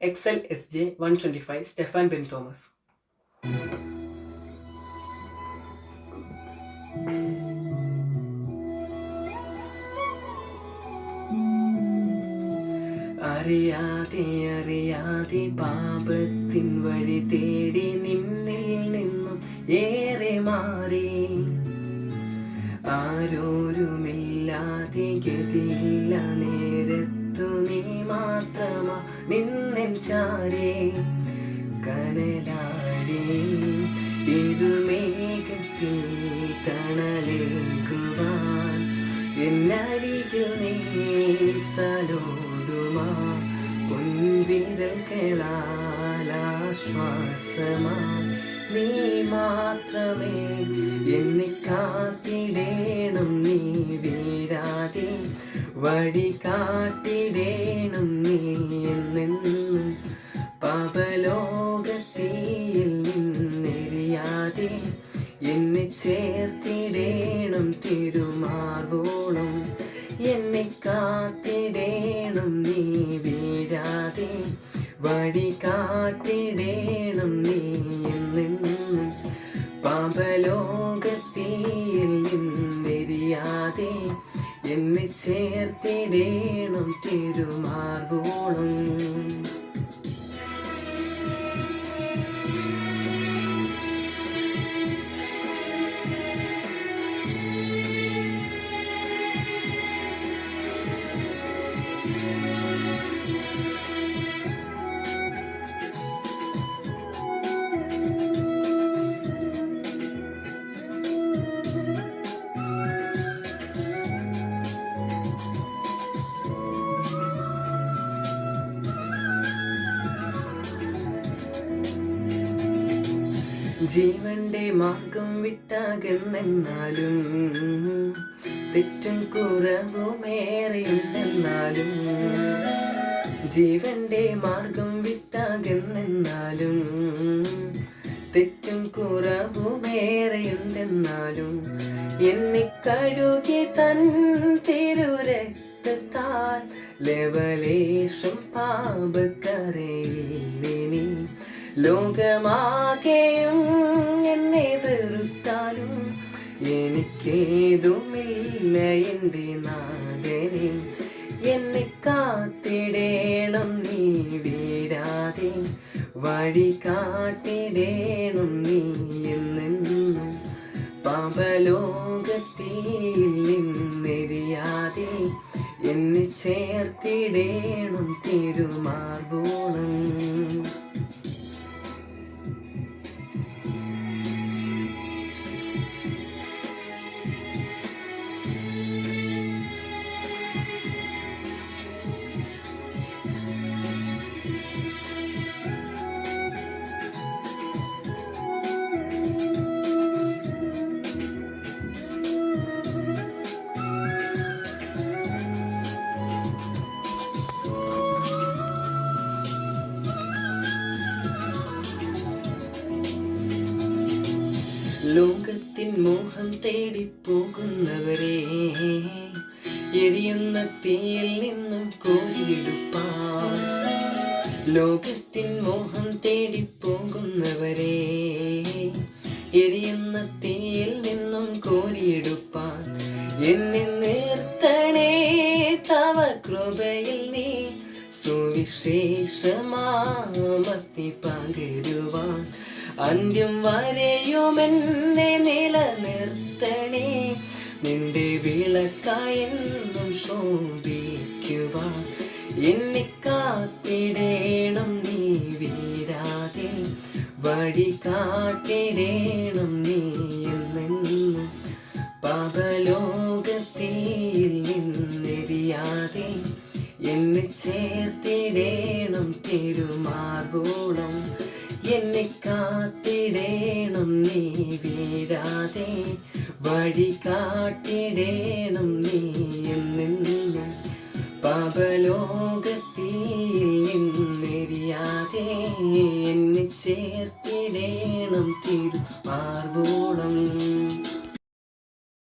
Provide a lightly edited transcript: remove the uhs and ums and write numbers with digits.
Excel SJ 125 Stefan Ben Thomas. അറിയാതെ പാപത്തിൻ വഴി തേടി നിന്നിൽ നിന്നും ഏറെ മാറി. ആരോരുമില്ലാതെ ഗതിയില്ല നേരത്തു നീ മാത്രമാ നിന്നെൻ ചാരേ. കനലാടി ഇരുമേഘത്തിൽ തണലേകുവാൻ എന്നരികിൽ നീ തലോടുമാ പൊൻവിരൽകളാശ്വാസമായി നീ മാത്രമേ എന്നെ കാത്തിടേണം. നീ വീഴാതെ വഴി കാട്ടിടേണം. നീ എന്നെന്നും പാപലോകത്തീയിൽ നിന്നെരിയാതെ എന്നെ ചേർത്തിടേണം. തിരുമാർവോളം എന്നെ കാത്തിടേണം. നീ വീഴാതെ വഴി കാട്ടിടേണം. നീ എന്നെന്നും പാപലോകത്തീയിൽ നിന്നെരിയാതെ എന്നെ ചേർത്തിടേണം. തിരുമാർവോളം ജീവന്റെ മാർഗം വിട്ടാകുന്നെന്നാലും തെറ്റും കുറവുമേറെയുണ്ടെന്നാലും ജീവന്റെ മാർഗം വിട്ടാകുന്നെന്നാലും തെറ്റും കുറവുമേറെയുണ്ടെന്നാലും എന്നെ കഴുകി തൻ തിരുരക്തത്താൽ ലവലേശം പാപക്കരയിലിനി ലോകമാകെയും എന്നെ വെറുത്താലും എനിക്കേതുമില്ല എൻ്റെ നാഥനെ. എന്നെ കാത്തിടേണം. നീ വീഴാതെ വഴി കാട്ടിടേണം. നീ എന്നെന്നും പാപലോകത്തീയിൽ നിന്നെരിയാതെ എന്നെ ചേർത്തിടേണം. തിരുമാർവോളം ലോകത്തിൻ മോഹം തേടിപ്പോകുന്നവരെ എരിയുന്ന തീയിൽ നിന്നും കോരിയെടുപ്പാൻ. ലോകത്തിൻ മോഹം തേടിപ്പോകുന്നവരെ എരിയുന്ന തീയിൽ നിന്നും കോരിയെടുപ്പാൻ എന്നെ നിർത്തണേ തവ കൃപയിൽ. നീ സുവിശേഷമാമത്തി പകരുവാൻ അന്ത്യം വരെയുമെന്നെ നിലനിർത്തണേ. നിന്റെ വിളക്കായെന്നും ശോഭിക്കുവാൻ എന്നെ കാത്തിടേണം. നീ വീഴാതെ വഴി കാട്ടിടേണം. നീ എന്നെന്നും പാപലോകത്തീയിൽ നിന്നെരിയാതെ എന്നെ ചേർത്തിടേണം. തിരുമാർവോളം എന്നെ കാത്തിടേണം. നീ വീഴാതെ വഴി കാട്ടിടേണം.